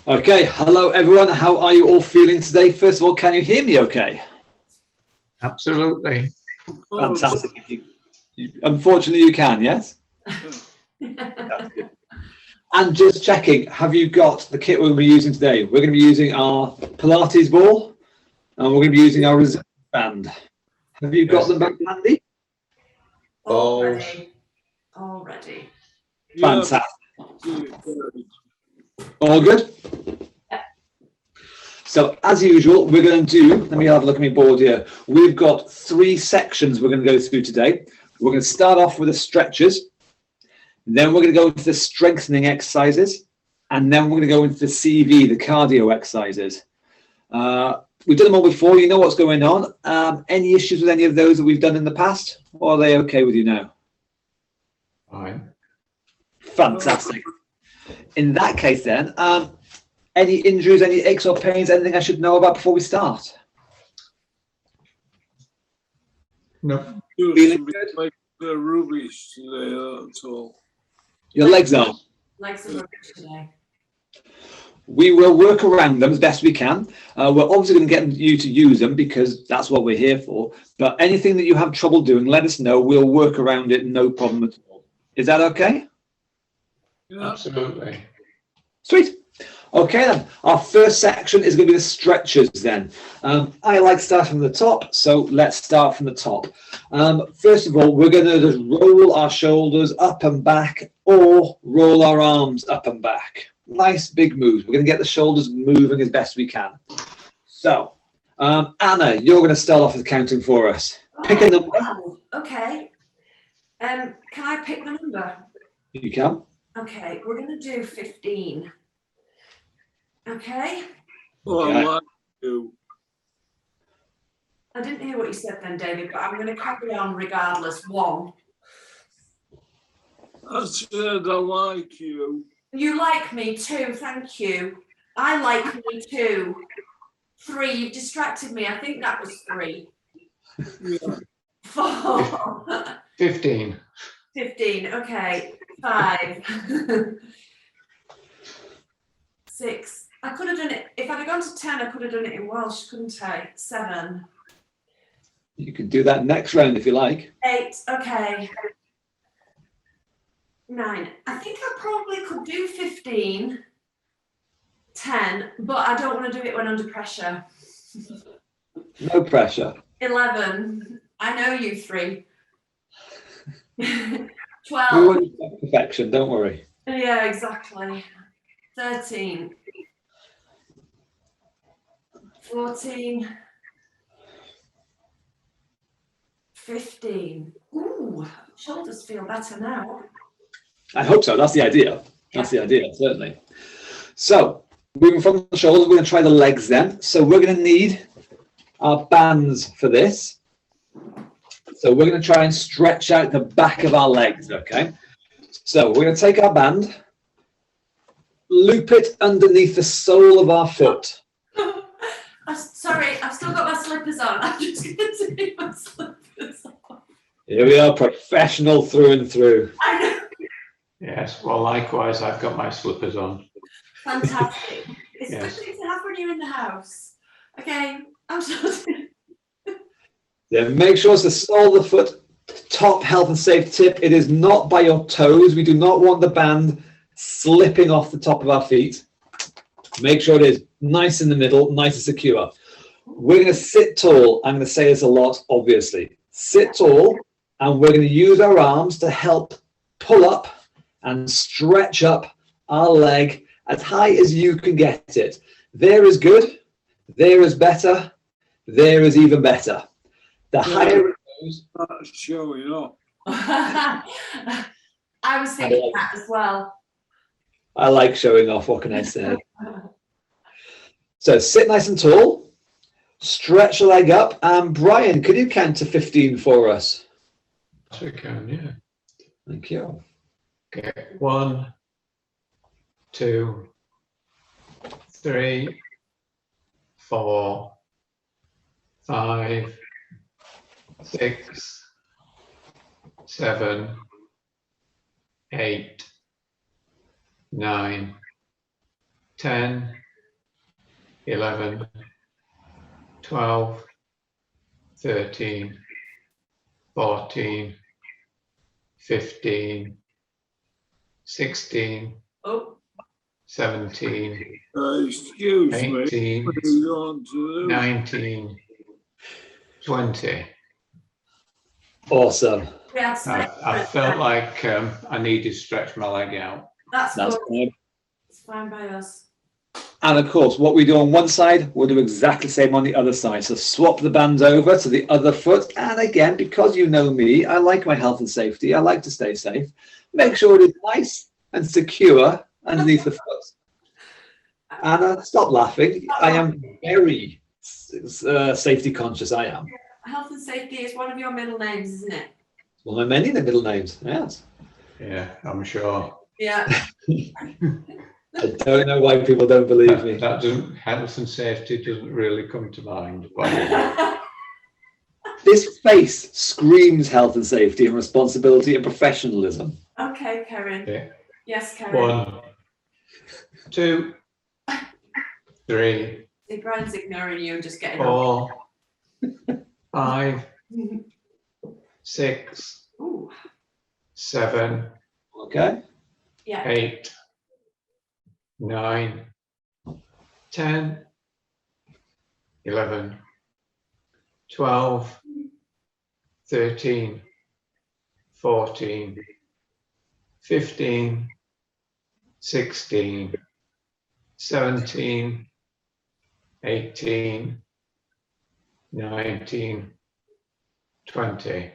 Okay, hello everyone. How are you all feeling today? First of all, can you hear me okay? Absolutely. Fantastic. Unfortunately, you can, yes? And just checking, have you got the kit we're going to be using today? We're going to be using our Pilates ball and we're going to be using our resistance band. Have you got them back handy? Already. Fantastic. All good? So as usual, we're going to do, let me have a look at my board here. We've got 3 sections we're going to go through today. We're going to start off with the stretches. Then we're going to go into the strengthening exercises. And then we're going to go into the CV, the cardio exercises. We've done them all before. You know what's going on. Any issues with any of those that we've done in the past? Or are they okay with you now? Fine. Fantastic. In that case then, any injuries, any aches or pains, anything I should know about before we start? No. Feeling good? Like the rubies today, that's all. Your legs are? Legs are rubbish today. We will work around them as best we can. We're obviously going to get you to use them because that's what we're here for. But anything that you have trouble doing, let us know. We'll work around it, no problem at all. Is that okay? Yeah. Absolutely. Sweet. Okay then, our first section is going to be the stretches then. I like starting from the top, so let's start from the top. First of all, we're going to just roll our shoulders up and back or roll our arms up and back. Nice big moves. We're going to get the shoulders moving as best we can. So, Anna, you're going to start off with counting for us. Pick a number. Wow. Okay. Can I pick the number? You can. Okay, we're going to do 15. Okay. Oh, Okay. I like you. I didn't hear what you said then, David, but I'm going to carry on regardless. 1. I said I like you. You like me too, thank you. I like me too. 3, you've distracted me. I think that was 3. Yeah. 4. 15. 15, okay. 5. 6. I could have done it, if I'd have gone to 10, I could have done it in Welsh, couldn't I? 7. You can do that next round if you like. 8, okay. 9. I think I probably could do 15, 10, but I don't want to do it when under pressure. No pressure. 11. I know you 3. We 12. want perfection, don't worry. Yeah, exactly. 13. 14. 15. Ooh, shoulders feel better now. I hope so. That's the idea. That's the idea, certainly. So, moving from the shoulders, we're going to try the legs then. So, we're going to need our bands for this. So, we're going to try and stretch out the back of our legs, okay? So, we're going to take our band, loop it underneath the sole of our foot. Sorry, I've still got my slippers on. I'm just going to take my slippers on. Here we are, professional through and through. I know. Yes. Well, likewise, I've got my slippers on. Fantastic. It's a Yes. good thing to have when you're in the house. Okay, I'm sorry. Then make sure it's the sole of the foot, top health and safe tip. It is not by your toes. We do not want the band slipping off the top of our feet. Make sure it is nice in the middle, nice and secure. We're going to sit tall. I'm going to say this a lot, obviously. Sit tall, and we're going to use our arms to help pull up and stretch up our leg as high as you can get it. There is good. There is better. There is even better. The higher it goes. That's showing up. I was thinking that as well. I like showing off, what can I say? So sit nice and tall, stretch the leg up, and Brian, could you count to 15 for us? Yes, we can, yeah. Thank you. Okay. 1, 2, 3, 4, 5, 6, 7, 8, 9, 10, 11, 12, 13, 14, 15, 16, Oh, 17, Excuse me. 18, What are you going to do? 19, 20. Awesome. we had space for I it felt then. like I needed to stretch my leg out. That's That's good. good. It's fine by us. And of course, what we do on one side, we'll do exactly the same on the other side. So swap the bands over to the other foot. And again, because you know me, I like my health and safety. I like to stay safe. Make sure it is nice and secure underneath the foot. Anna, stop laughing. I am very safety conscious. I am. Health and safety is one of your middle names, isn't it? Well, there are many of the middle names. Yes. Yeah, I'm sure. Yeah. I don't know why people don't believe me. That doesn't, health and safety doesn't really come to mind. But This face screams health and safety and responsibility and professionalism. Okay, Karen. yeah. Yes, Karen. 1, 2, 3, See, Brian's ignoring you and just getting 4, 5, 6, Ooh, 7, Okay. yeah. 8, 9, 10, 11, 12, 13, 14, 15, 16, 17, 18, 19, 20.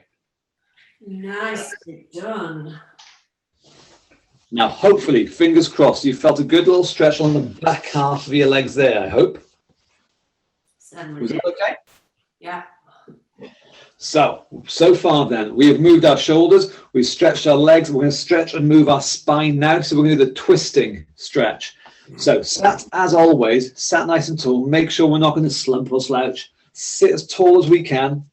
Nicely done. Now, hopefully, fingers crossed, you felt a good little stretch on the back half of your legs there, I hope. Certainly Was did. that okay? Yeah. So far then, we have moved our shoulders, we've stretched our legs, we're going to stretch and move our spine now. So we're going to do the twisting stretch. So sat as always, sat nice and tall, make sure we're not going to slump or slouch. Sit as tall as we can.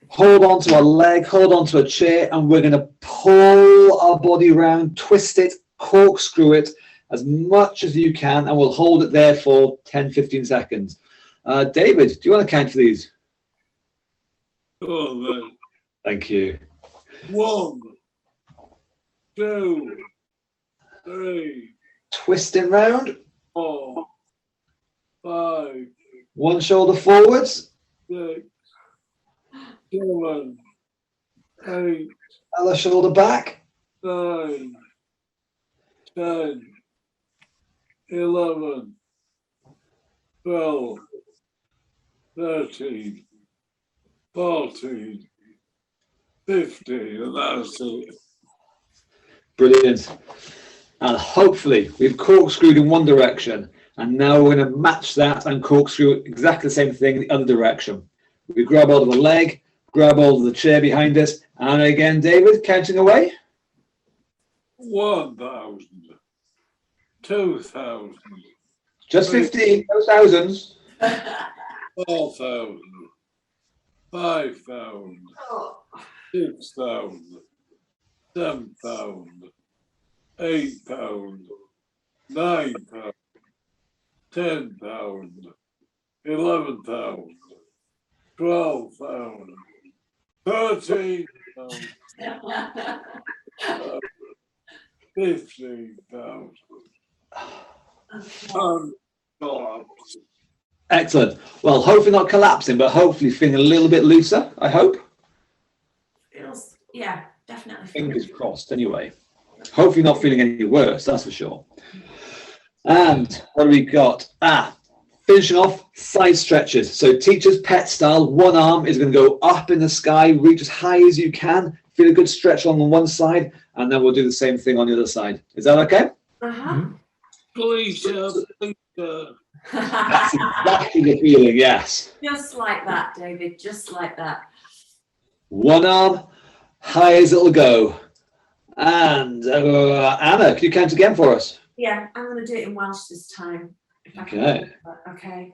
Hold on to a leg, hold on to a chair, and we're going to pull our body around, twist it, corkscrew it as much as you can, and we'll hold it there for 10, 15 seconds. David, do you want to count for these? Oh, then. Thank you. 1, 2, 3, Twisting round, 4, 5, one shoulder forwards, 6, 7, 8, other shoulder back, 9, 10, 11, 12, 13, 14, 15, and that's it. brilliant. And hopefully we've corkscrewed in one direction, and now we're going to match that and corkscrew exactly the same thing in the other direction. We grab hold of the leg, grab hold of the chair behind us, and again, David, counting away. 1,000, 2,000, Just 15, no thousands. 4,000, 5,000, Oh, 6,000, 7,000, 8,000, 9,000, 10,000, 11,000, 12,000, 13,000, 15,000. Collapse. Excellent. Well, hopefully not collapsing, but hopefully feeling a little bit looser, I hope. feels, yeah, definitely. Fingers crossed, anyway. Hopefully not feeling any worse, that's for sure. And what do we got? Finishing off, side stretches. So teacher's pet style, one arm is going to go up in the sky, reach as high as you can, feel a good stretch on the one side, and then we'll do the same thing on the other side. Is that okay? Uh-huh. Please, That's exactly the feeling, yes. Just like that, David, just like that. One arm, high as it'll go. And Anna, can you count again for us? Yeah, I'm going to do it in Welsh this time. If I can. Okay. Okay.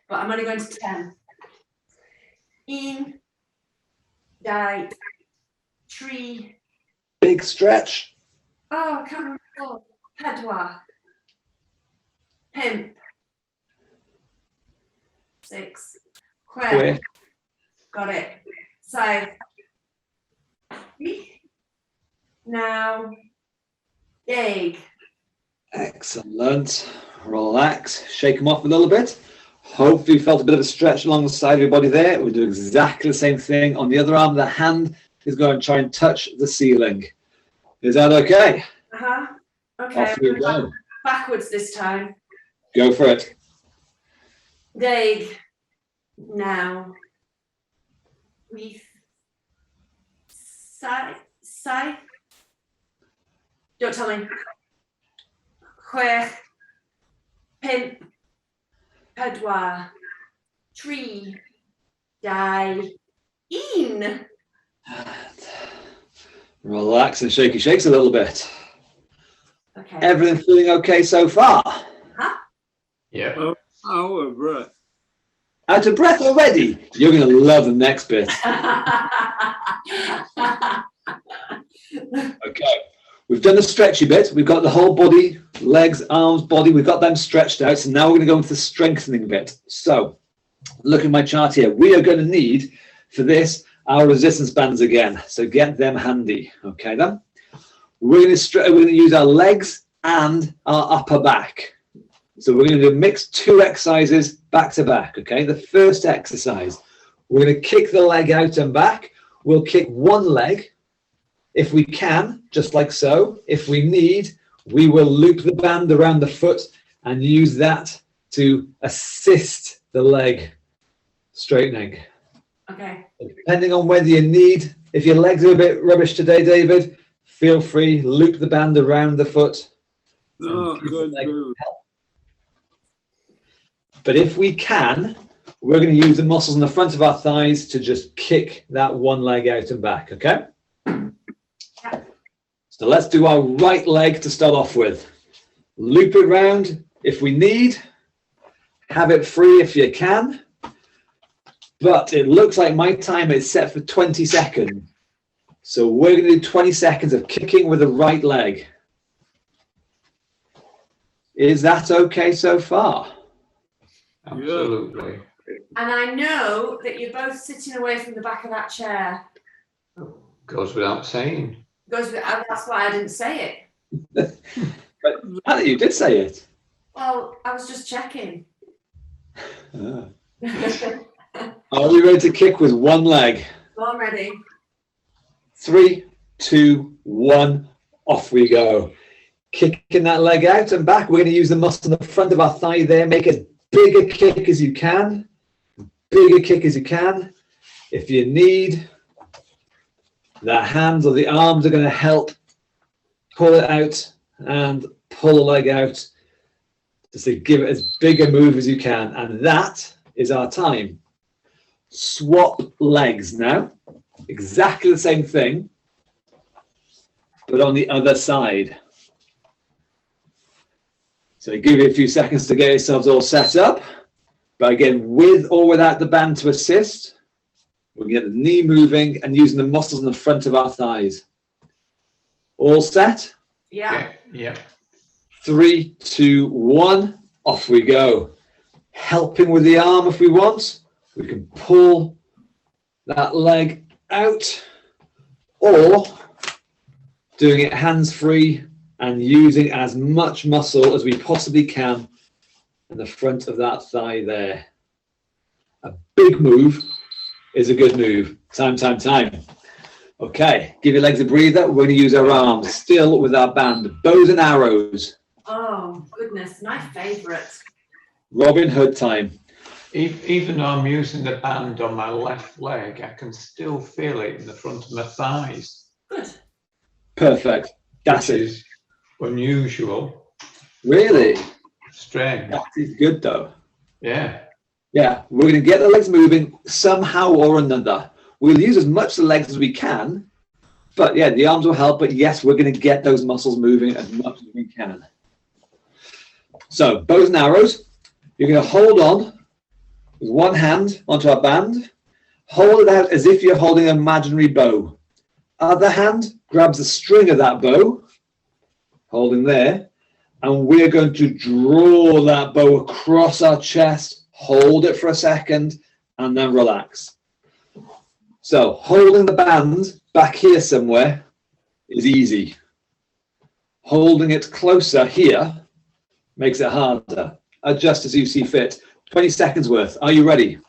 But I'm only going to 10. 1, 2, 3. Big stretch. Oh, I can't remember. Pedwar. pimp. 6. Queer. Queer. Got it. So now dig. Excellent. Relax. Shake them off a little bit. Hopefully you felt a bit of a stretch along the side of your body there. We'll do exactly the same thing on the other arm. The hand is going to try and touch the ceiling. Is that okay? Uh-huh. Okay. Off we go. Backwards this time. Go for it. Dig. Now. We Sai. Don't tell me. Queer. Pimp. Pedwar. Tree. Die. In. Relax and shake your shakes a little bit. Okay. Everything feeling okay so far? Yeah. Out of breath. Out of breath already? You're going to love the next bit. Okay. We've done the stretchy bit. We've got the whole body, legs, arms, body. We've got them stretched out. So now we're going to go into the strengthening bit. So look at my chart here. We are going to need, for this, our resistance bands again. So get them handy. Okay, then. We're going to use our legs and our upper back. So we're going to mix 2 exercises back to back. Okay, the first exercise, we're going to kick the leg out and back. We'll kick one leg if we can, just like so. If we need, we will loop the band around the foot and use that to assist the leg straightening. Okay. Depending on whether you need, if your legs are a bit rubbish today, David, feel free, loop the band around the foot. No, good move. But if we can, we're going to use the muscles in the front of our thighs to just kick that one leg out and back, okay? So let's do our right leg to start off with. Loop it round if we need. Have it free if you can. But it looks like my timer is set for 20 seconds. So we're going to do 20 seconds of kicking with the right leg. Is that okay so far? Absolutely. And I know that you're both sitting away from the back of that chair. Goes without saying. That's why I didn't say But Anna, you did say it. Well, I was just checking. Ah. Are you ready to kick with one leg? Well, I'm ready. 3, 2, 1, off we go. Kicking that leg out and back. We're going to use the muscle in the front of our thigh there. Make as big a kick as you can. Bigger kick as you can. If you need, the hands or the arms are going to help pull it out and pull the leg out. Just to give it as big a move as you can. And that is our time. Swap legs now. Exactly the same thing, but on the other side. So give you a few seconds to get yourselves all set up. But again, with or without the band to assist, we get the knee moving and using the muscles in the front of our thighs. All set? Yeah. Yeah. 3, 2, 1, off we go. Helping with the arm if we want. We can pull that leg out, or doing it hands-free and using as much muscle as we possibly can in the front of that thigh there. A big move is a good move. Time. Okay, give your legs a breather. We're going to use our arms still with our band. Bows and arrows. Oh, goodness, my favourite. Robin Hood time. Even though I'm using the band on my left leg, I can still feel it in the front of my thighs. Good. Perfect. That's which it. is unusual. Really? Strange. That is good though. Yeah. Yeah, we're going to get the legs moving somehow or another. We'll use as much of the legs as we can, but yeah, the arms will help. But yes, we're going to get those muscles moving as much as we can. So bows and arrows, you're going to hold on with one hand onto our band. Hold it out as if you're holding an imaginary bow. Other hand grabs the string of that bow, holding there, And we're going to draw that bow across our chest, hold it for a second, and then relax. So holding the band back here somewhere is easy. Holding it closer here makes it harder. Adjust as you see fit. 20 seconds worth. Are you ready?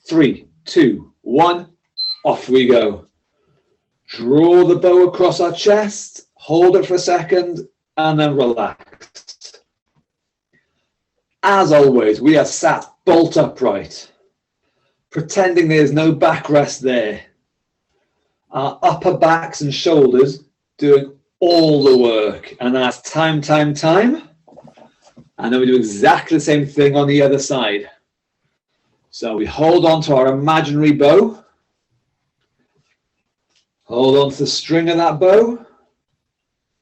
3, 2, 1. Off we go. Draw the bow across our chest, hold it for a second, and then relax. As always, we are sat bolt upright, pretending there's no backrest there. Our upper backs and shoulders doing all the work, and that's time. And then we do exactly the same thing on the other side. So we hold on to our imaginary bow, hold on to the string of that bow,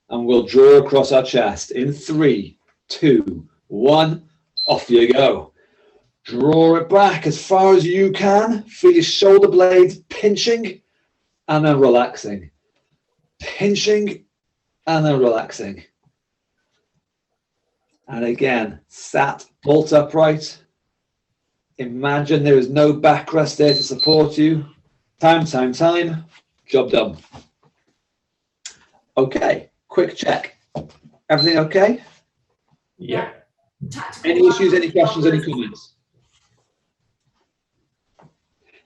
and we'll draw across our chest in 3, 2, 1, off you go. Draw it back as far as you can, feel your shoulder blades pinching, and then relaxing. Pinching, and then relaxing. And again, sat bolt upright. Imagine there is no backrest there to support you. Time. Job done. Okay, quick check. Everything okay? Yeah. Any issues, any questions, any comments?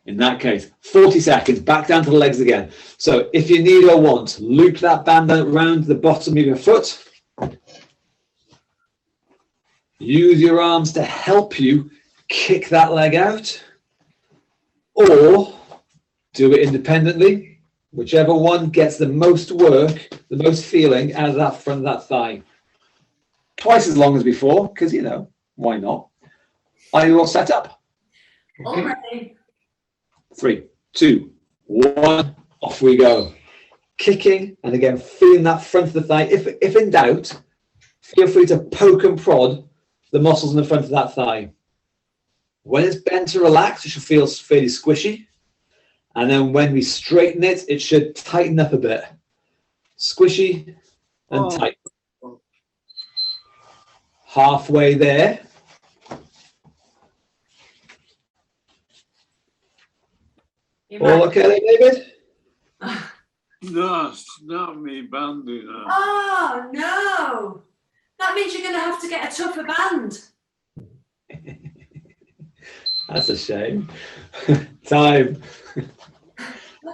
In that case, 40 seconds, back down to the legs again. So if you need or want, loop that band around the bottom of your foot. Use your arms to help you kick that leg out, or do it independently, whichever one gets the most work, the most feeling out of that front of that thigh. Twice as long as before, because, you know, why not? Are you all set up? All ready. 3, 2, 1, off we go. Kicking, and again, feeling that front of the thigh. If in doubt, feel free to poke and prod the muscles in the front of that thigh. When it's bent to relax, it should feel fairly squishy. And then when we straighten it, it should tighten up a bit. Squishy and tight. Halfway there. All okay there, David? No, it's not me banding up. Oh, no. That means you're going to have to get a tougher band. That's a shame. Time.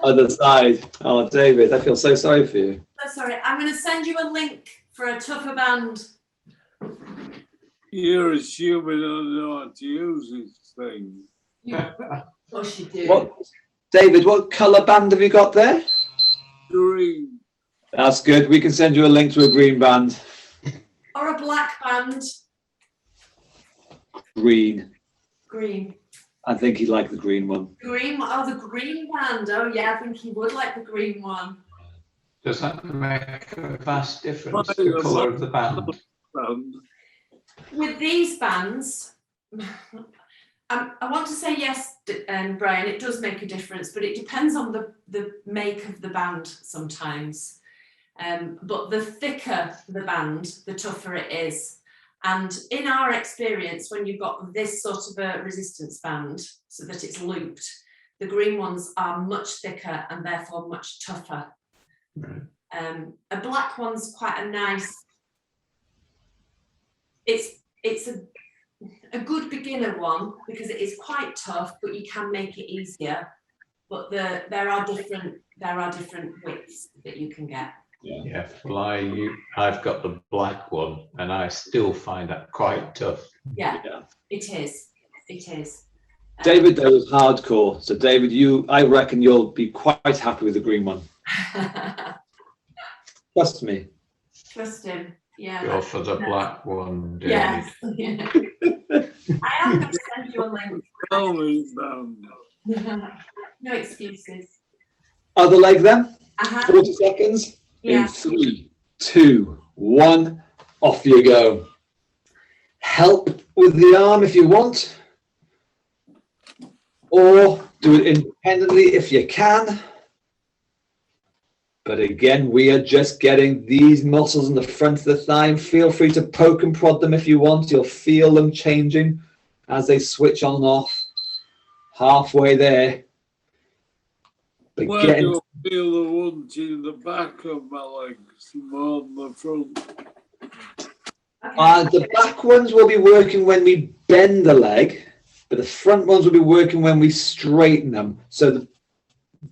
Other side. Oh, David, I feel so sorry for you. Oh, sorry. I'm going to send you a link for a tougher band. You're assuming I don't know how to use this thing. Of course you do. What, David, what colour band have you got there? Green. That's good. We can send you a link to a green band. Or a black band. Green. Green. I think he'd like the green one. Green. Oh, the green band. Oh, yeah, I think he would like the green one. Does that make a vast difference, the colour of the band? With these bands, I want to say yes, Brian, it does make a difference, but it depends on the make of the band sometimes. But the thicker the band, the tougher it is. And in our experience, when you've got this sort of a resistance band, so that it's looped, the green ones are much thicker and therefore much tougher. Right. A black one's quite a nice, it's a good beginner one because it is quite tough, but you can make it easier. But there are different widths that you can get. Yeah, well, I've got the black one, and I still find that quite tough. Yeah. It is. David, though, is hardcore. So, David, I reckon you'll be quite happy with the green one. Trust me. Trust him. Yeah. Go for the black one, David. Yes. Yeah. I am going to send you a link. Tell me about No excuses. Other leg then? 40 40 seconds. Yeah. In 3, 2, 1, off you go. Help with the arm if you want, or do it independently if you can. But again, we are just getting these muscles in the front of the thigh. Feel free to poke and prod them if you want. You'll feel them changing as they switch on and off. Halfway there. But Where do I feel the ones in the back of my legs more than the front? The back ones will be working when we bend the leg, but the front ones will be working when we straighten them. So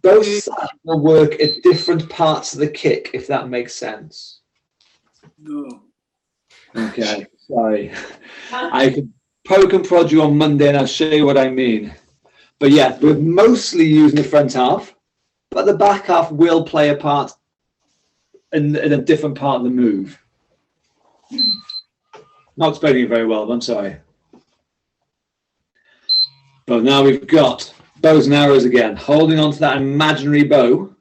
both sides will work at different parts of the kick, if that makes sense. No. Okay, sorry. I can poke and prod you on Monday and I'll show you what I mean. But yeah, we're mostly using the front half, but the back half will play a part in a different part of the move. Not explaining it very well, but I'm sorry. But now we've got bows and arrows again, holding on to that imaginary bow,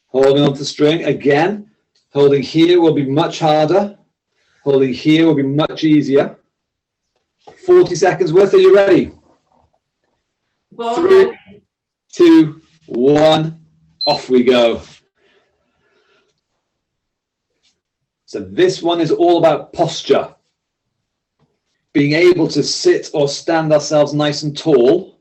holding on to the string again. Holding here will be much harder. Holding here will be much easier. 40 seconds worth. Are you ready? 3, 2, 1. Off we go. So this one is all about posture. Being able to sit or stand ourselves nice and tall.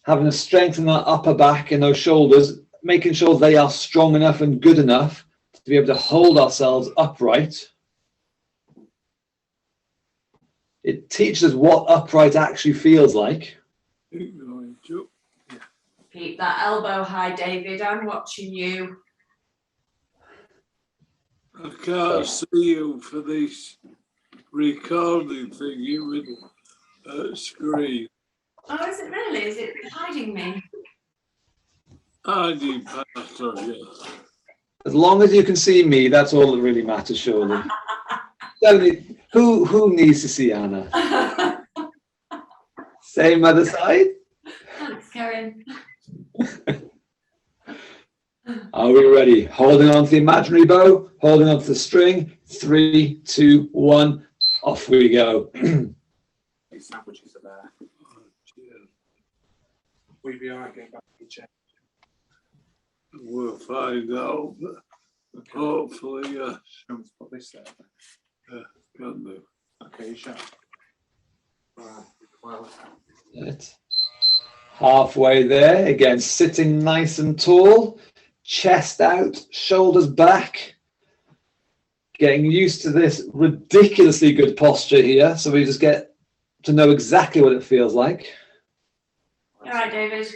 Having a strength in our upper back and those shoulders, making sure they are strong enough and good enough to be able to hold ourselves upright. It teaches us what upright actually feels like. Keep that elbow high, David. I'm watching you. I can't see you for this recording thing with screen. Oh, is it really? Is it hiding me? Hiding part of you. As long as you can see me, that's all that really matters, surely. Who needs to see Anna? Same other side? Thanks, Karen. Are we ready? Holding on to the imaginary bow, holding on to the string. 3, 2, 1. Off we go. Sandwiches are there. We'll be all right getting back to the chair. We'll find out. Okay. Hopefully, yes. Let's put this there. Can do. Okay, shut. Right. Well, Right. Halfway there. Again, sitting nice and tall. Chest out, shoulders back. Getting used to this ridiculously good posture here. So we just get to know exactly what it feels like. All right, David.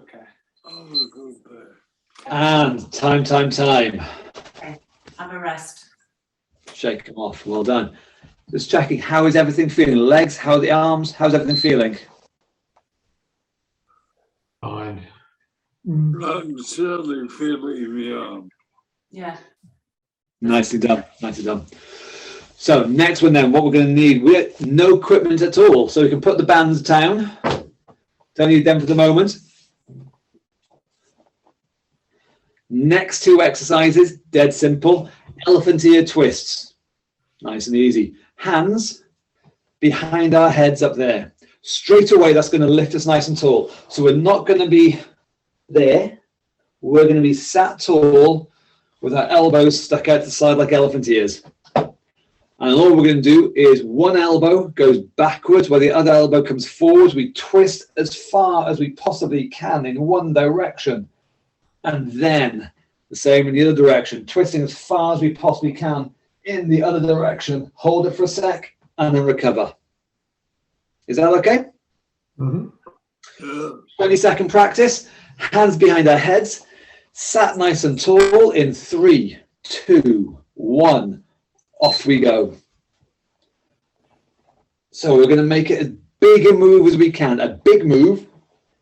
okay. Oh, good there. And time. Okay. Have a rest. Shake them off. Well done. Just checking, how is everything feeling? Legs, how are the arms? How's everything feeling? Fine. I'm certainly feeling the arm. Yeah. Nicely done. Nicely done. So next one then, what we're going to need, we have no equipment at all. So we can put the bands down. Don't need them for the moment. Next 2 exercises, dead simple. Elephant ear twists. Nice and easy. Hands behind our heads up there. Straight away, that's going to lift us nice and tall. So we're not going to be there. We're going to be sat tall with our elbows stuck out to the side like elephant ears. And all we're going to do is one elbow goes backwards where the other elbow comes forwards. We twist as far as we possibly can in one direction. And then the same in the other direction, twisting as far as we possibly can in the other direction. Hold it for a sec and then recover. Is that okay? Mm-hmm. 20-second practice. Hands behind our heads. Sat nice and tall in 3, 2, 1. Off we go. So we're going to make it as big a move as we can. A big move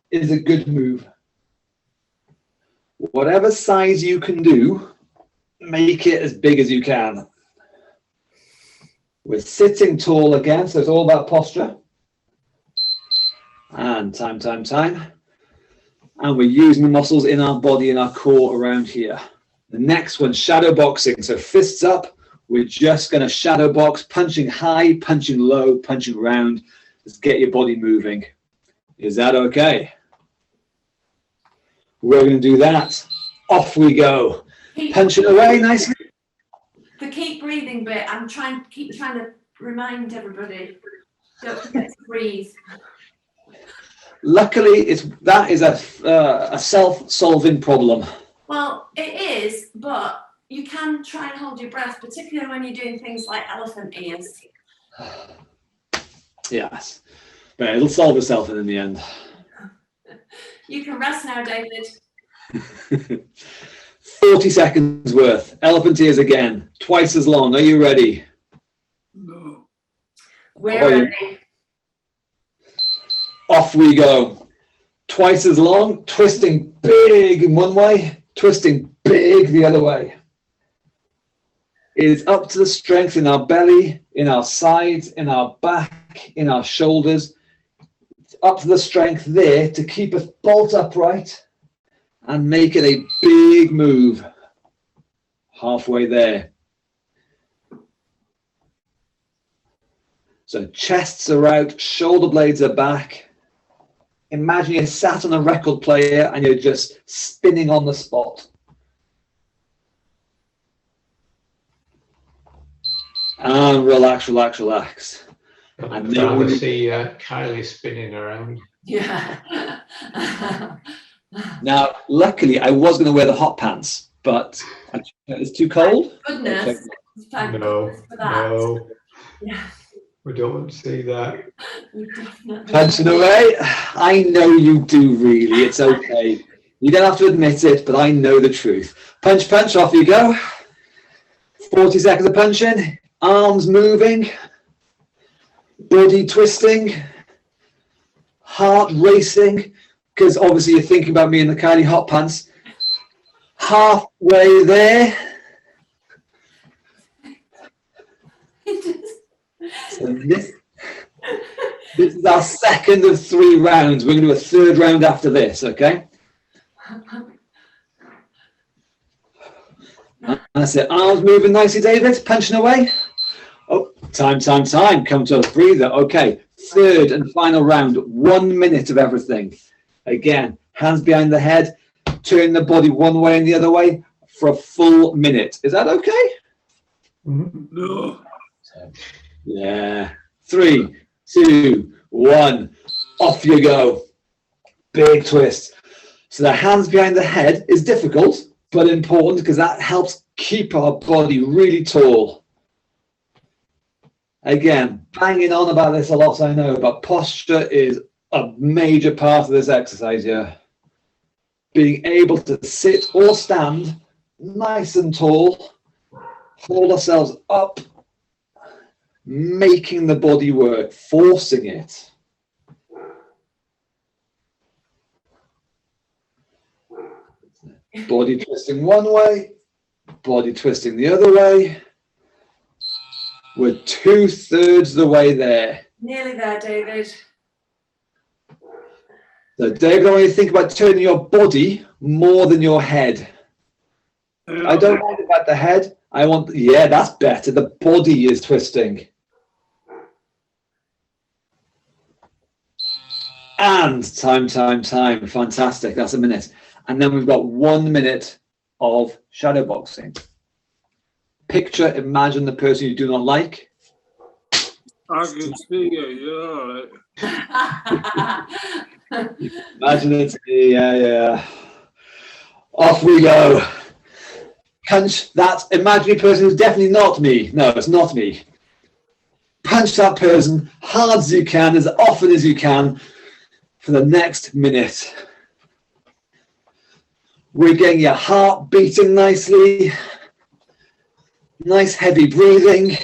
is a good move. Whatever size you can do, make it as big as you can. We're sitting tall again, so it's all about posture. And time. And we're using the muscles in our body and our core around here. The next one, shadow boxing. So fists up. We're just going to shadow box, punching high, punching low, punching round. Just get your body moving. Is that okay? We're going to do that. Off we go. Punch it away nicely. The keep breathing bit, I'm trying to remind everybody, don't forget to breathe. Luckily, that is a self-solving problem. Well, it is, but you can try and hold your breath, particularly when you're doing things like elephant ears. Yes, but it'll solve itself in the end. You can rest now, David. 40 seconds worth. Elephant ears again. Twice as long. Are you ready? No. We're ready. Off we go. Twice as long. Twisting big in one way. Twisting big the other way. It is up to the strength in our belly, in our sides, in our back, in our shoulders. It's up to the strength there to keep us bolt upright and make it a big move. Halfway there. So chests are out, shoulder blades are back. Imagine you're sat on a record player and you're just spinning on the spot. And relax, relax, relax. I'd rather see Kylie spinning around. Yeah. Now, luckily, I was going to wear the hot pants, but it's too cold. Goodness. Thank No, goodness for that. no, Yeah, we don't want to see that. we definitely. Punching away. I know you do, really. It's okay. You don't have to admit it, but I know the truth. Punch, punch, off you go. 40 seconds of punching. Arms moving. Body twisting. Heart racing. Because obviously you're thinking about me in the Kylie hot pants. Halfway there. So this is our second of 3 rounds. We're going to do a third round after this, okay? That's it. Arms moving nicely, David. Punching away. Oh, time. Come to a breather. Okay. Third and final round. 1 minute of everything. Again, hands behind the head. Turn the body one way and the other way for a full minute. Is that okay? No. Yeah. 3, 2, 1. Off you go. Big twist. So the hands behind the head is difficult, but important because that helps keep our body really tall. Again, banging on about this a lot, I know, but posture is a major part of this exercise here. Being able to sit or stand nice and tall, hold ourselves up, making the body work, forcing it. Body twisting one way, body twisting the other way. We're 2/3 the way there. Nearly there, David. So David, I want you to think about turning your body more than your head. I don't mind about the head. I want, yeah, that's better. The body is twisting. And time. Fantastic. That's a minute. And then we've got 1 minute of shadow boxing. Picture, imagine the person you do not like. I can see you, you're all right. Imagine it's me, yeah. Off we go. Punch that imaginary person who's definitely not me. No, it's not me. Punch that person hard as you can, as often as you can, for the next minute. We're getting your heart beating nicely. Nice heavy breathing.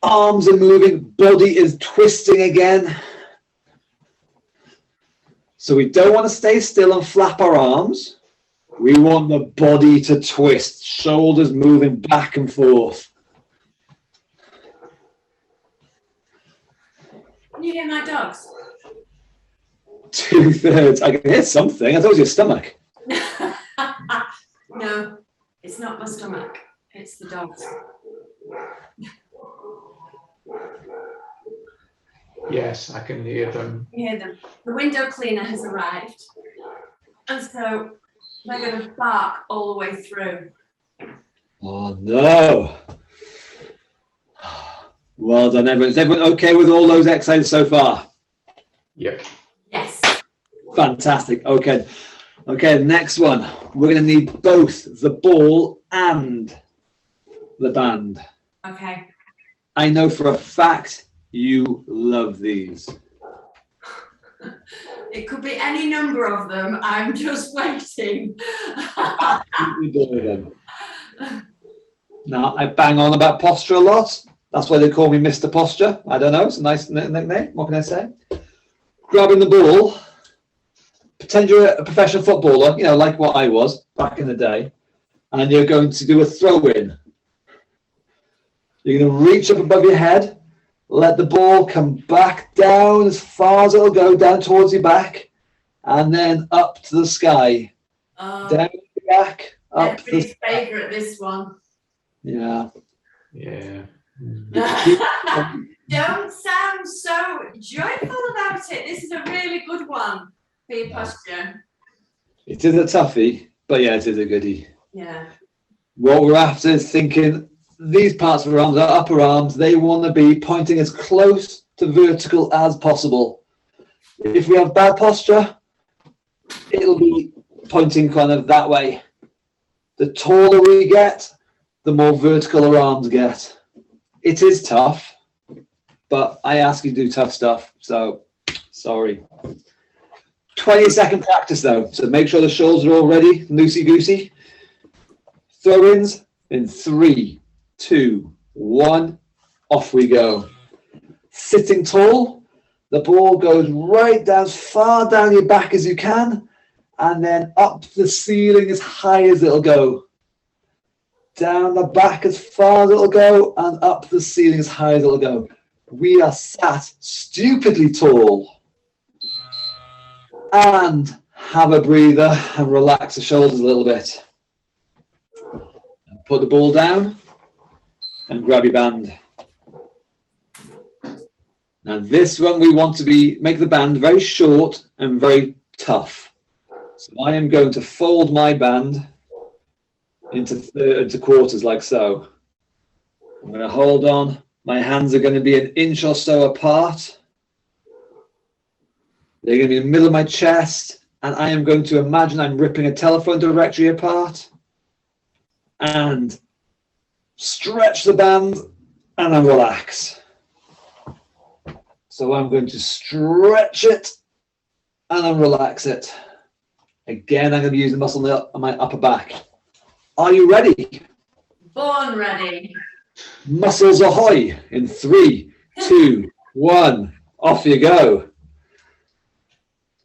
Arms are moving, body is twisting again. So we don't want to stay still and flap our arms. We want the body to twist, shoulders moving back and forth. Can you hear my dogs? 2/3. I can hear something. I thought it was your stomach. No, it's not my stomach. It's the dogs. Yes, I can hear them. You hear them. The window cleaner has arrived. And so they're going to bark all the way through. Oh no. Well done, everyone. Is everyone okay with all those exercises so far? Yep. Yes. Fantastic. Okay. Okay, next one. We're going to need both the ball and the band. Okay. I know for a fact you love these. It could be any number of them. I'm just waiting. You adore them. Now, I bang on about posture a lot. That's why they call me Mr. Posture. I don't know. It's a nice nickname. What can I say? Grabbing the ball. Pretend you're a professional footballer, you know, like what I was back in the day. And you're going to do a throw-in. You're going to reach up above your head. Let the ball come back down as far as it'll go, down towards your back. And then up to the sky. Down your back. Up to the Everybody's favourite, this one. Yeah. Yeah. Don't sound so joyful about it. This is a really good one for your posture. It is a toughie, but yeah, it is a goodie. Yeah. What we're after is thinking these parts of our arms, our upper arms, they want to be pointing as close to vertical as possible. If we have bad posture, it'll be pointing kind of that way. The taller we get, the more vertical our arms get. It is tough, but I ask you to do tough stuff, so sorry. 20-second practice though, so make sure the shoulders are all ready, loosey-goosey. Throw-ins in 3, 2, 1, off we go. Sitting tall, the ball goes right down, as far down your back as you can, and then up to the ceiling as high as it'll go. Down the back as far as it'll go, and up the ceiling as high as it'll go. We are sat stupidly tall. And have a breather and relax the shoulders a little bit. Put the ball down and grab your band. Now this one we want to make the band very short and very tough. So I am going to fold my band into quarters like so. I'm going to hold on. My hands are going to be an inch or so apart. They're going to be in the middle of my chest, and I am going to imagine I'm ripping a telephone directory apart and stretch the band and then relax. So I'm going to stretch it and then relax it. Again, I'm going to use the muscle on my upper back. Are you ready? Born ready. Muscles ahoy in 3, 2, 1. Off you go.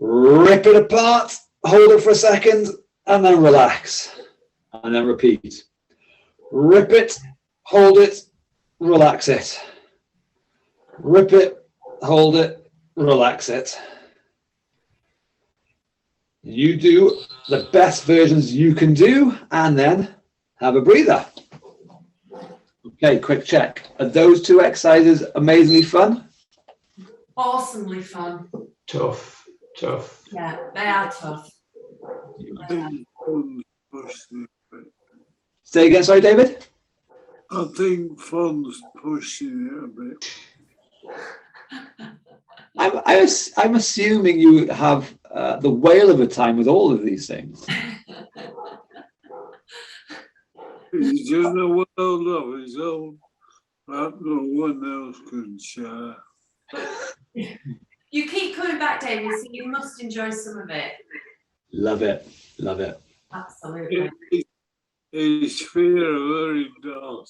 Rip it apart, hold it for a second, and then relax. And then repeat. Rip it, hold it, relax it. Rip it, hold it, relax it. You do the best versions you can do, and then have a breather. Okay, quick check. Are those 2 exercises amazingly fun? Awesomely fun. Tough. Yeah, they are tough. I think fun's pushing it. Say again, sorry, David? I think fun's pushing it a bit. I'm assuming you have the whale of a time with all of these things. He's just a world of his own that no one else can share. You keep coming back, David, so you must enjoy some of it. Love it, love it. Absolutely. His fear very dark.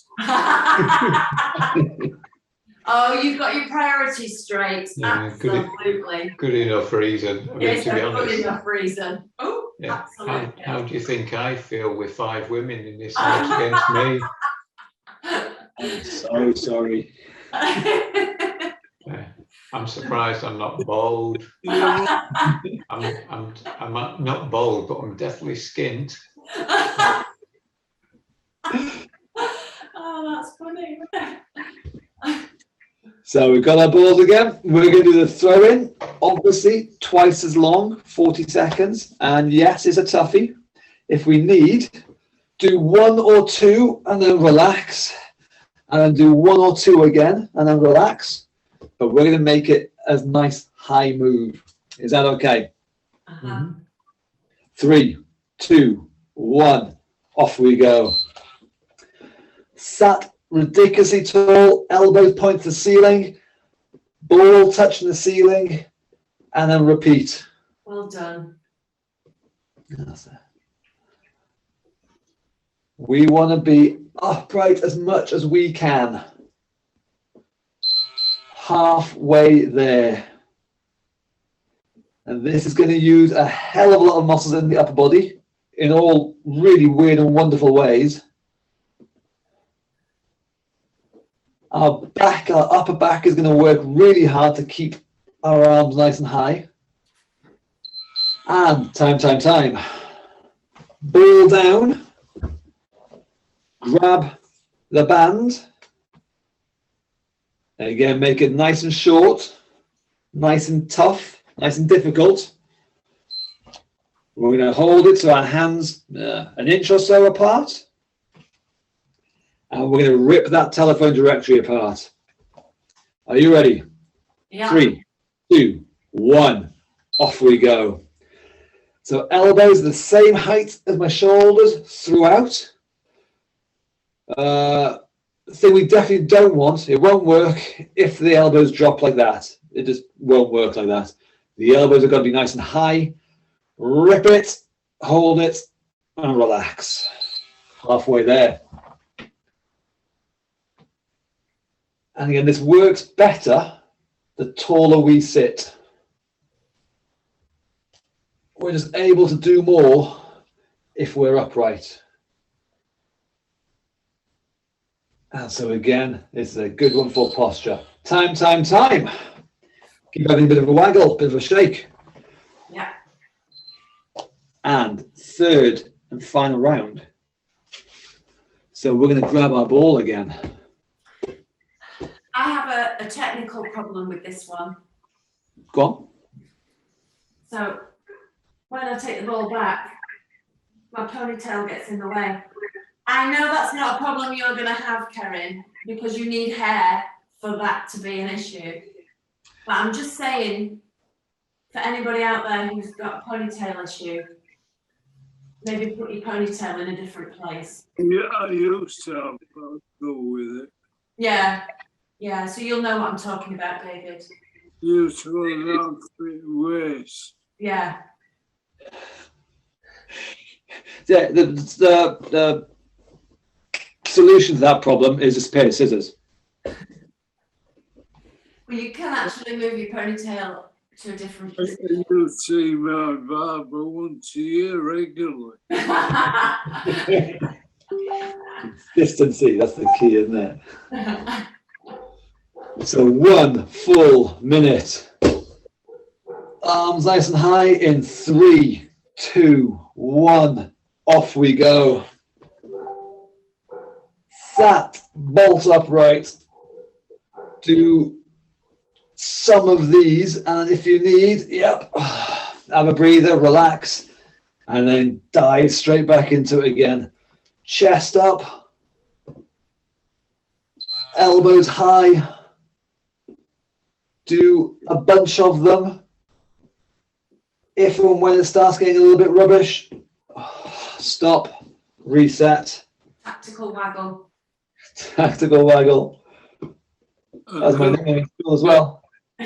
Oh, you've got your priorities straight. Yeah, absolutely. Good enough reason. I mean, It's to be a good honest. enough reason. Oh, Yeah. absolutely. How do you think I feel with 5 women in this house against me? I'm so sorry. Yeah. I'm surprised I'm not bold. Yeah, I'm not bold, but I'm definitely skint. Oh, that's funny. So we've got our balls again. We're going to do the throw in, obviously twice as long, 40 seconds. And yes, it's a toughie. If we need, do 1 or 2 and then relax. And then do 1 or 2 again and then relax. But we're going to make it a nice high move. Is that okay? 3, 2, 1. Off we go. Sat ridiculously tall, elbows point to the ceiling, ball touching the ceiling, and then repeat. Well done. We want to be upright as much as we can. Halfway there. And this is going to use a hell of a lot of muscles in the upper body in all really weird and wonderful ways. Our back, our upper back is going to work really hard to keep our arms nice and high. And time. Ball down. Grab the band. Again, make it nice and short, nice and tough, nice and difficult. We're going to hold it so our hands an inch or so apart. And we're going to rip that telephone directory apart. Are you ready? Yeah. 3, 2, 1. Off we go. So elbows are the same height as my shoulders throughout. Thing we definitely don't want, it won't work if the elbows drop like that. It just won't work like that. The elbows are going to be nice and high. Rip it, hold it, and relax. Halfway there. And again, this works better the taller we sit. We're just able to do more if we're upright. And so again, it's a good one for posture. Time. Keep having a bit of a waggle, bit of a shake. Yeah. And third and final round. So we're going to grab our ball again. I have a technical problem with this one. Go on. So when I take the ball back, my ponytail gets in the way. I know that's not a problem you're going to have, Karen, because you need hair for that to be an issue. But I'm just saying, for anybody out there who's got a ponytail issue, maybe put your ponytail in a different place. Yeah, I used to have to go with it. Yeah, so you'll know what I'm talking about, David. Used to go down 3 ways. Yeah. Yeah, the solution to that problem is just a pair of scissors. Well, you can actually move your ponytail to a different I used to see my barber once a year regularly. Consistency, that's the key, isn't it? So 1 full minute. Arms nice and high in 3, 2, 1. Off we go. Sat, bolt upright. Do some of these, and if you need, have a breather, relax, and then dive straight back into it again. Chest up, elbows high. Do a bunch of them. If and when it starts getting a little bit rubbish, stop, reset. Tactical waggle. Tactical waggle. That's my nickname in school as well. I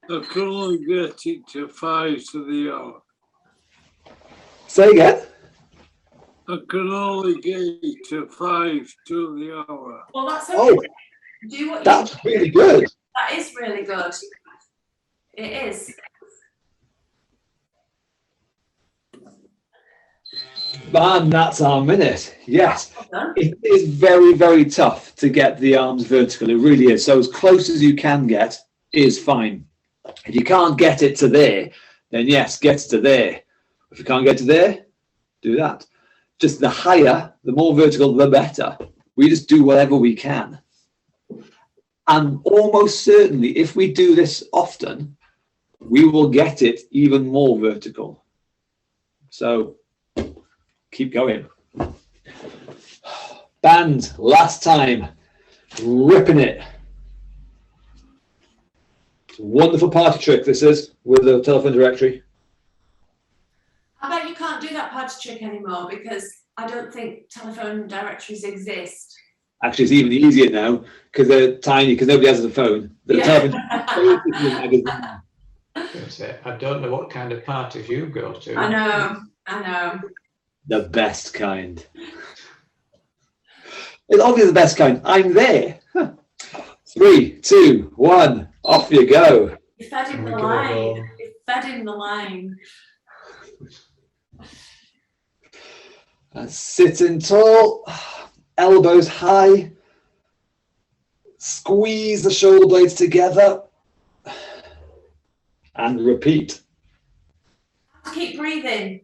can only get it to 5 to the hour. Say again. I can only get it to 5 to the hour. Well, that's okay. Oh, Do what that's really good. That is really good. It is. And that's our minute. Yes. Well done. It is very, very tough to get the arms vertical. It really is. So as close as you can get is fine. If you can't get it to there, then yes, get to there. If you can't get to there, do that. Just the higher, the more vertical, the better. We just do whatever we can. And almost certainly, if we do this often, we will get it even more vertical. So keep going. Band, last time, ripping it. It's a wonderful party trick, this is, with the telephone directory. I bet you can't do that party trick anymore because I don't think telephone directories exist. Actually, it's even easier now because they're tiny, because nobody has a phone. The telephone That's it. I don't know what kind of parties you go to. I know. the best kind. It's obviously the best kind. I'm there. 3, 2, 1, off you go. You fed him We the go line. home. You fed him the line. Sitting tall, elbows high, squeeze the shoulder blades together, and repeat. Keep breathing.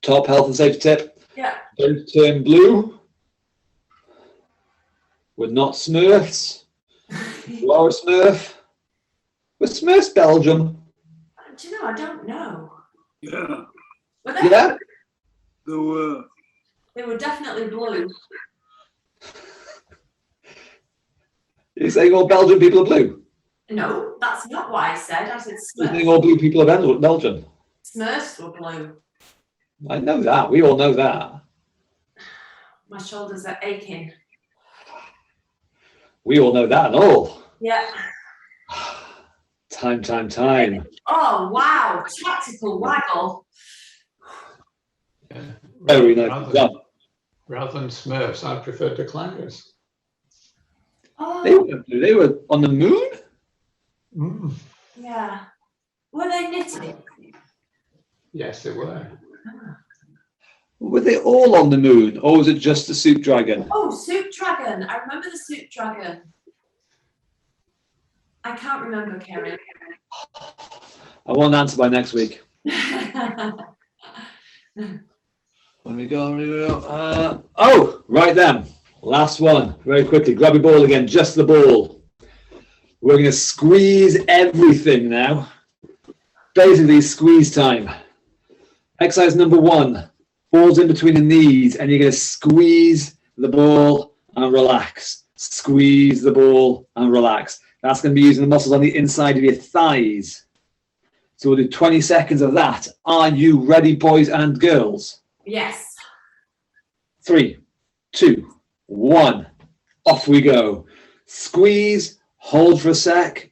Top health and safety tip. Yeah. Don't turn blue. We're not Smurfs. You are a Smurf. We're Smurfs, Belgium. Do you know, I don't know. Yeah, Were they? Yeah. there were. They were definitely blue. You're saying all Belgian people are blue? No, that's not what I said. I said You're saying Smurfs. all blue people are Belgian? Smurfs were blue. I know that. We all know that. My shoulders are aching. We all know that and all. Yeah. Time. Oh, wow. Tactical waggle. Yeah. Very nice. Rather than Smurfs, I prefer decliners. Oh, They were on the moon? Mm. yeah. Were they knitting? Yes, they were. Were they all on the moon, or was it just the soup dragon? Oh, Soup Dragon. I remember the Soup Dragon. I can't remember, Kerry. I want an answer by next week. When we go. Oh, right then. Last one. Very quickly. Grab your ball again. Just the ball. We're going to squeeze everything now. Basically, squeeze time. Exercise number 1. Balls in between the knees, and you're going to squeeze the ball and relax. Squeeze the ball and relax. That's going to be using the muscles on the inside of your thighs. So we'll do 20 seconds of that. Are you ready, boys and girls? Yes. 3, 2, 1. Off we go. Squeeze, hold for a sec,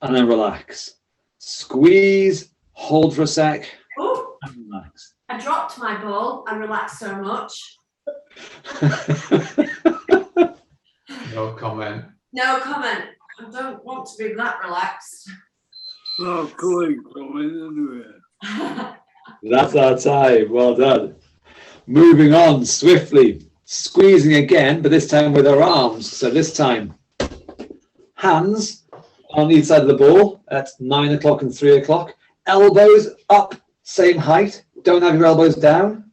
and then relax. Squeeze, hold for a sec, Oh, and relax. I dropped my ball. I relaxed so much. No comment. No comment. I don't want to be that relaxed. Oh, going anywhere. That's our time. Well done. Moving on swiftly. Squeezing again, but this time with our arms. So this time, hands on each side of the ball at 9 o'clock and 3 o'clock. Elbows up, same height. Don't have your elbows down.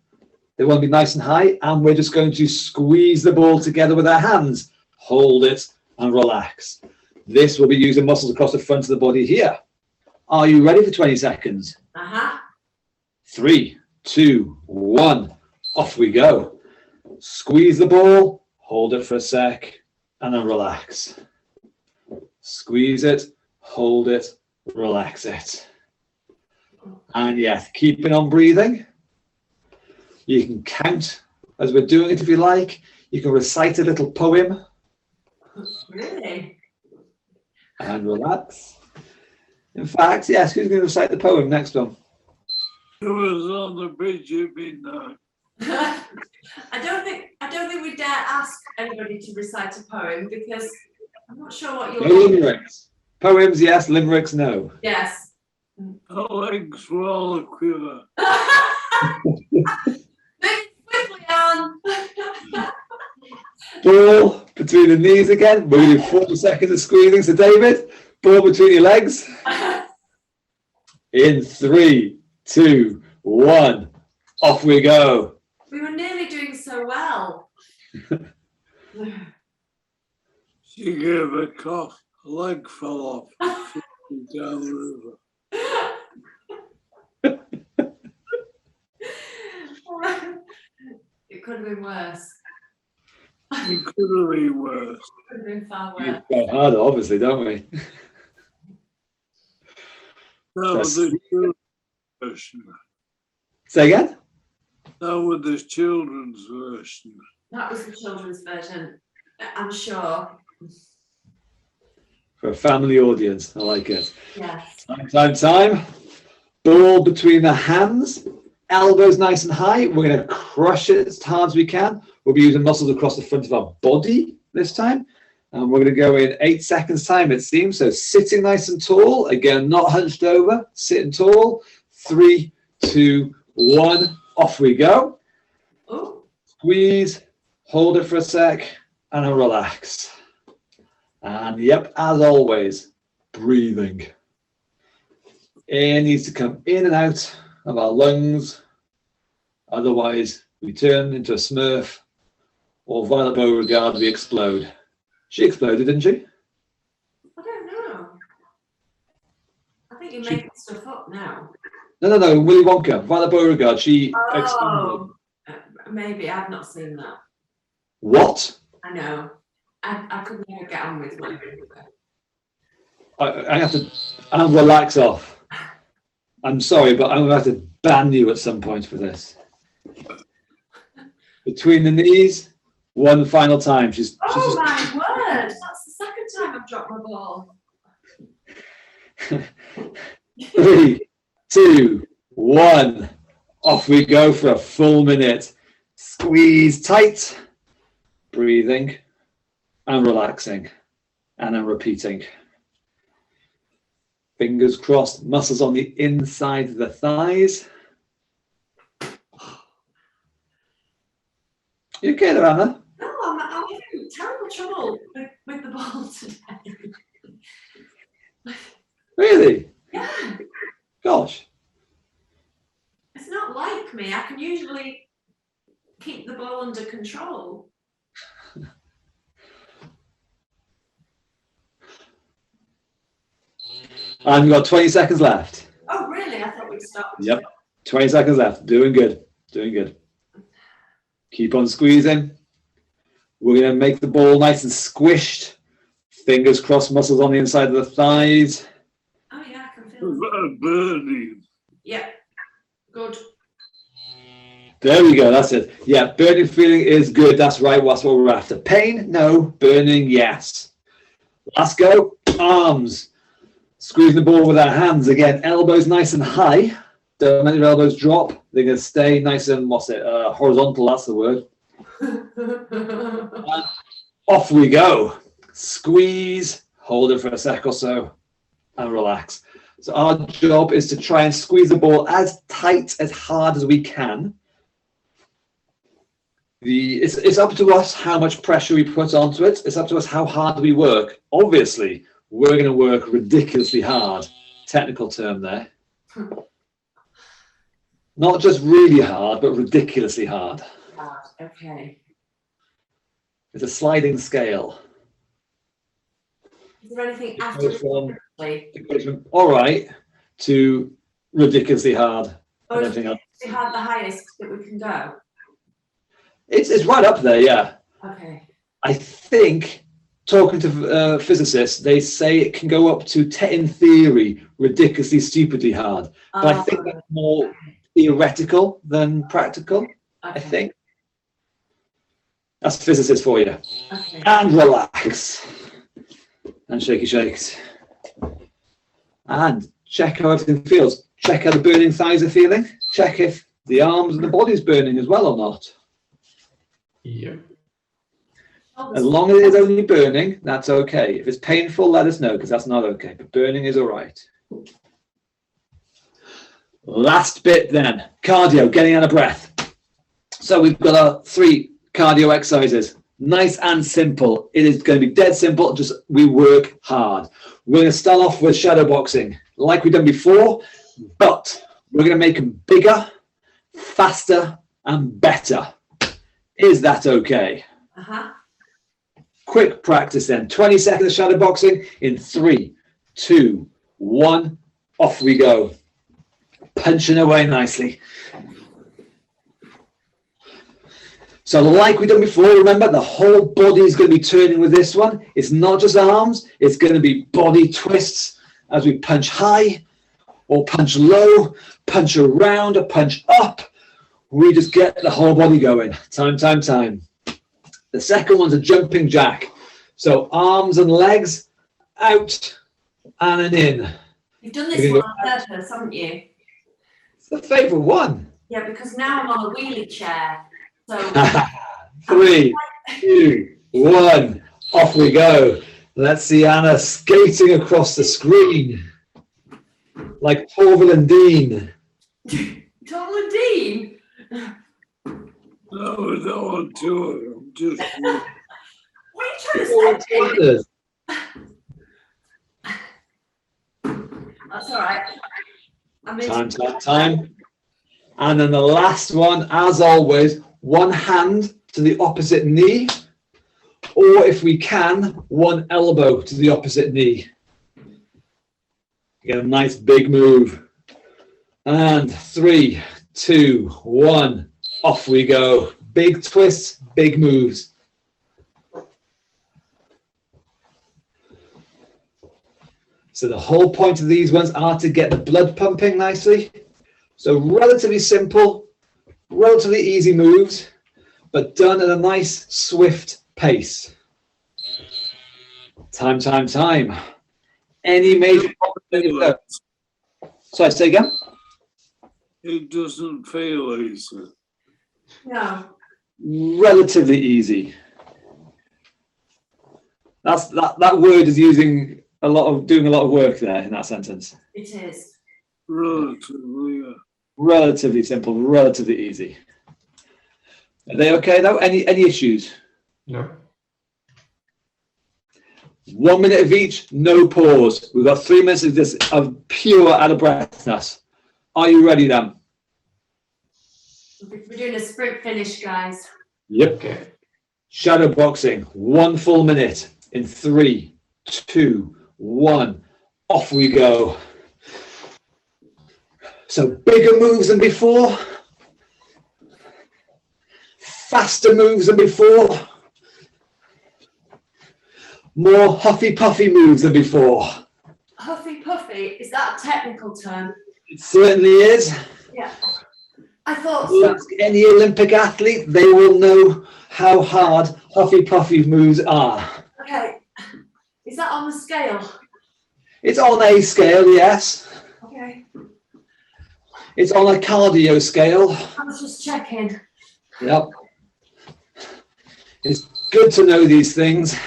They want to be nice and high. And we're just going to squeeze the ball together with our hands. Hold it and relax. This will be using muscles across the front of the body here. Are you ready for 20 seconds? 3, 2, 1. Off we go. Squeeze the ball, hold it for a sec, and then relax. Squeeze it, hold it, relax it. And yes, keeping on breathing. You can count as we're doing it if you like. You can recite a little poem. Really? And relax. In fact, yes, who's going to recite the poem next one? It was on the bridge at midnight. I don't think we dare ask anybody to recite a poem because I'm not sure what No you're. limericks. Poems, yes. Limericks, no. Yes. Her legs were all a quiver. Move quickly on. Ball between the knees again. We're going to do 40 seconds of squeezing. So, David, ball between your legs. In 3, 2, 1. Off we go. We were nearly doing so well. She gave a cough, a leg fell off, down the river. It could have been worse. It could have been worse. Could have been far We worse. go harder, obviously, don't we? That was the children's version. Say again? That was the children's version. That was the children's version, I'm sure. For a family audience, I like it. Yes. Time. Ball between the hands, elbows nice and high. We're going to crush it as hard as we can. We'll be using muscles across the front of our body this time. And we're going to go in 8 seconds time, it seems. So sitting nice and tall. Again, not hunched over, sitting tall. 3, 2, 1. Off we go. Oh, Squeeze, hold it for a sec, and then relax. And yep, as always, breathing. Air needs to come in and out of our lungs. Otherwise, we turn into a Smurf, or Violet Beauregard, we explode. She exploded, didn't she? I don't know. I think you're making stuff up now. No, Willy Wonka, Violet Beauregard, she exploded. Oh, maybe I've not seen that. What? I know. I could never get on with my I have to, I'll relax off. I'm sorry, but I'm going to have to ban you at some point for this. Between the knees, one final time. She's Oh my word! That's the second time I've dropped my ball. 3, 2, 1. Off we go for a full minute. Squeeze tight, breathing, and relaxing, and then repeating. Fingers crossed, muscles on the inside of the thighs. You okay there, Anna? No, I'm having terrible trouble with the ball today. Really? Yeah, Gosh. it's not like me. I can usually keep the ball under control. And we've got 20 seconds left. Oh, really? I thought we'd stopped. Yep. 20 seconds left. Doing good. Doing good. Keep on squeezing. We're going to make the ball nice and squished. Fingers crossed, muscles on the inside of the thighs. Oh, yeah, I can feel it. Burning. Yep. Good. There we go. That's it. Yeah, burning feeling is good. That's right. That's what we're after. Pain? No. Burning? Yes. Last go. Arms. Squeezing the ball with our hands again. Elbows nice and high. Don't let your elbows drop. They're going to stay nice and, horizontal. That's the word. And off we go. Squeeze. Hold it for a sec or so. And relax. So our job is to try and squeeze the ball as tight, as hard as we can. It's up to us how much pressure we put onto it. It's up to us how hard we work. Obviously, we're going to work ridiculously hard. Technical term there. Not just really hard, but ridiculously hard. Okay. It's a sliding scale. Is there anything after It goes from all right to ridiculously hard. Or And is everything else. it had the highest that we can go? It's right up there, yeah. Okay. I think, talking to physicists, they say it can go up to, in theory, ridiculously stupidly hard. But I think that's more theoretical than practical, I think. That's physicists for you. Okay. And relax. And shaky shakes. And check how everything feels. Check how the burning thighs are feeling. Check if the arms and the body's burning as well or not. Yep. As long as it's only burning, that's okay. If it's painful, let us know, because that's not okay. But burning is all right. Last bit then, cardio, getting out of breath. So we've got our 3 cardio exercises. Nice and simple. It is going to be dead simple, just we work hard. We're going to start off with shadow boxing, like we've done before, but we're going to make them bigger, faster, and better. Is that okay? Uh-huh. Quick practice then. 20 seconds of shadow boxing in 3, 2, 1. Off we go. Punching away nicely. So like we've done before, remember the whole body is going to be turning with this one. It's not just arms, it's going to be body twists as we punch high or punch low, punch around or punch up. We just get the whole body going. Time, time, time. The second one's a jumping jack. So arms and legs out and an in. You've done this one on purpose, haven't you? It's the favourite one. Yeah, because now I'm on a wheelie chair. So 3, 2, 1. Off we go. Let's see Anna skating across the screen like Torval and Dean. Torval and Dean? No, that one too. I'm just What are you trying to say? That's all right. Time, time, time. And then the last one, as always, one hand to the opposite knee, or if we can, one elbow to the opposite knee. Get a nice big move. And 3, 2, 1. Off we go. Big twists, big moves. So the whole point of these ones are to get the blood pumping nicely. So relatively simple, relatively easy moves, but done at a nice, swift pace. Time, time, time. Any major problem? Sorry, say again? it doesn't feel easy. No. Relatively easy. That word is doing a lot of work there in that sentence. It is. Relatively, yeah. Relatively simple, relatively easy. Are they okay though? Any issues? No. 1 minute of each, no pause. We've got 3 minutes of this of pure out of breathness. Are you ready then? We're doing a sprint finish, guys. Yep. Okay. Shadow boxing, 1 full minute in 3, 2, 1. Off we go. So bigger moves than before. Faster moves than before. More huffy puffy moves than before. Huffy puffy, is that a technical term? It certainly is. Yeah. I thought You ask any Olympic athlete, they will know how hard huffy puffy moves are. Okay. Is that on the scale? It's on a scale, yes. Okay. It's on a cardio scale. I was just checking. Yep. It's good to know these things.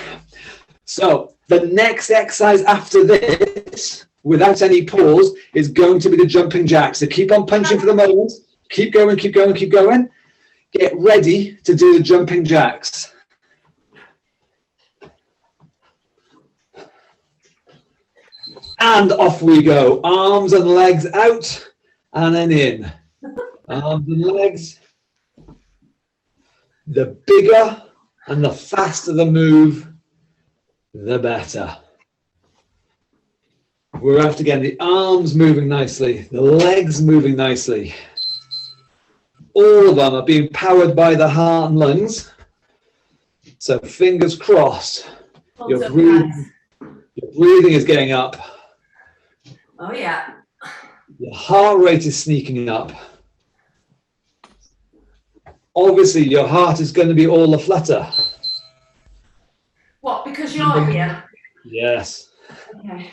So the next exercise after this, without any pause, is going to be the jumping jack. So keep on punching for the moment. Keep going, keep going, keep going. Get ready to do the jumping jacks. And off we go. Arms and legs out and then in. Arms and legs. The bigger and the faster the move, the better. We're after getting the arms moving nicely, the legs moving nicely. All of them are being powered by the heart and lungs. So fingers crossed, your breathing is getting up. Oh yeah. Your heart rate is sneaking up. Obviously, your heart is going to be all aflutter. What, because you're here? Yes. Okay.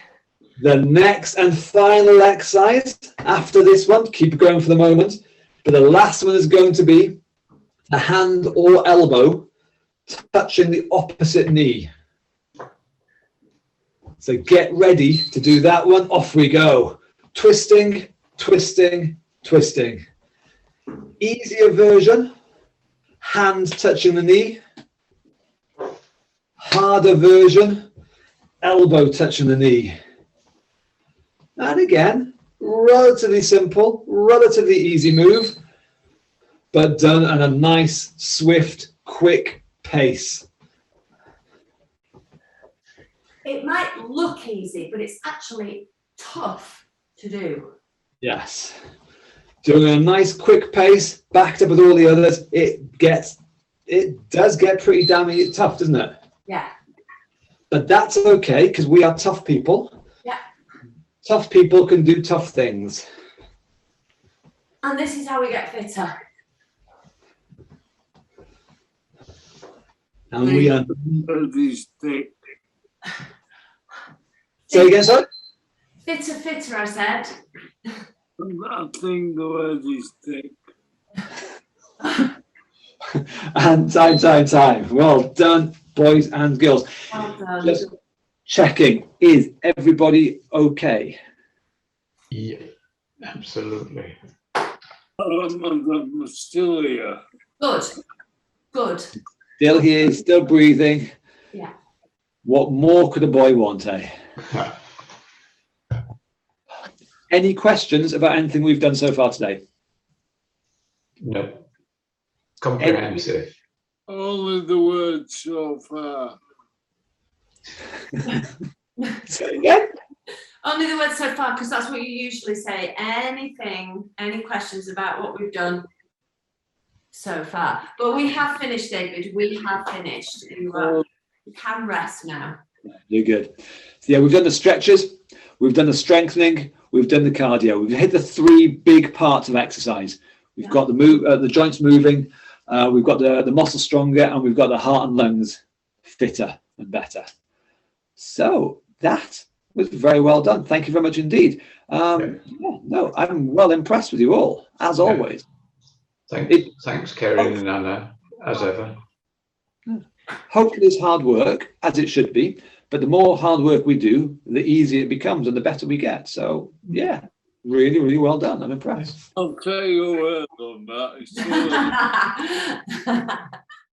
The next and final exercise after this one, keep going for the moment, but the last one is going to be a hand or elbow touching the opposite knee. So get ready to do that one. Off we go. Twisting, twisting, twisting. Easier version, hand touching the knee. Harder version, elbow touching the knee. And again, relatively simple, relatively easy move, but done at a nice, swift, quick pace. it might look easy, but it's actually tough to do. Yes. Doing a nice quick pace, backed up with all the others, it does get pretty damn tough, doesn't it? Yeah. But that's okay, because we are tough people. Yeah. Tough people can do tough things. And this is how we get fitter. And we are. These thick. Say again, sorry? Fitter, I said. I think the word is thick. And time. Well done, boys and girls. Well done. Just checking, is everybody okay? Yeah, absolutely. I'm still here. Good. Still here, still breathing. Yeah. What more could a boy want, eh? Any questions about anything we've done so far today? No. Comprehensive. Only the word so far. Say again? Only the word so far, because that's what you usually say. Any questions about what we've done so far? But we have finished, David. We have finished. You can rest now. You're good. So yeah, we've done the stretches, we've done the strengthening, we've done the cardio. We've hit the 3 big parts of exercise. We've got the joints moving, we've got the muscles stronger, and we've got the heart and lungs fitter and better. So that was very well done. Thank you very much indeed. I'm well impressed with you all, as always. Thanks, Kerry and Anna, as ever. Hopefully it's hard work, as it should be, but the more hard work we do, the easier it becomes and the better we get. So yeah, really, really well done. I'm impressed. I'll tell you a word on that. It's